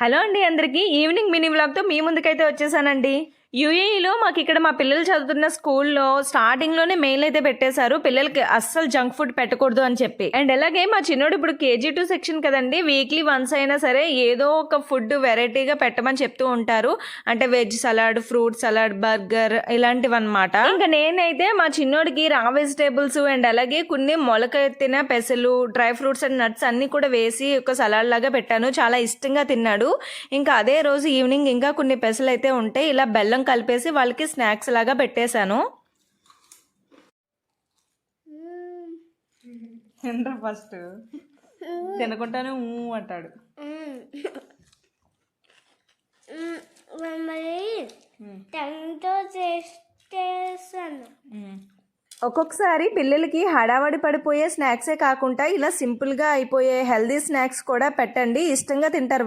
Hello అండి అందరికీ evening mini వ్లాగ్తో మీ ముందుకైతే వచ్చేసానండి. యూఏఈలో మాకు ఇక్కడ మా పిల్లలు చదువుతున్న స్కూల్లో స్టార్టింగ్లోనే మెయిల్ అయితే పెట్టేశారు పిల్లలకి అస్సలు జంక్ ఫుడ్ పెట్టకూడదు అని చెప్పి. అండ్ అలాగే మా చిన్నోడు ఇప్పుడు KG2 సెక్షన్ కదండి, వీక్లీ వన్స్ అయినా సరే ఏదో ఒక ఫుడ్ వెరైటీగా పెట్టమని చెప్తూ ఉంటారు. అంటే veg salad, fruit salad, burger ఇలాంటివి అనమాట. ఇంకా నేనైతే మా చిన్నోడికి రా వెజిటేబుల్స్ అండ్ అలాగే కొన్ని మొలకెత్తిన పెసలు, డ్రై ఫ్రూట్స్ అండ్ నట్స్ అన్ని కూడా వేసి ఒక సలాడ్ లాగా పెట్టాను. చాలా ఇష్టంగా తిన్నాడు. ఇంకా అదే రోజు ఈవినింగ్ ఇంకా కొన్ని పెసలు అయితే ఉంటాయి, ఇలా బెల్లం కలిపేసి వాళ్ళకి స్నాక్స్ లాగా పెట్టేశాను. ఫస్ట్ తినకుండానే అంటాడు. ఒక్కొక్కసారి పిల్లలకి హడావడి పడిపోయే స్నాక్సే కాకుండా ఇలా సింపుల్గా అయిపోయే హెల్దీ స్నాక్స్ కూడా పెట్టండి, ఇష్టంగా తింటారు.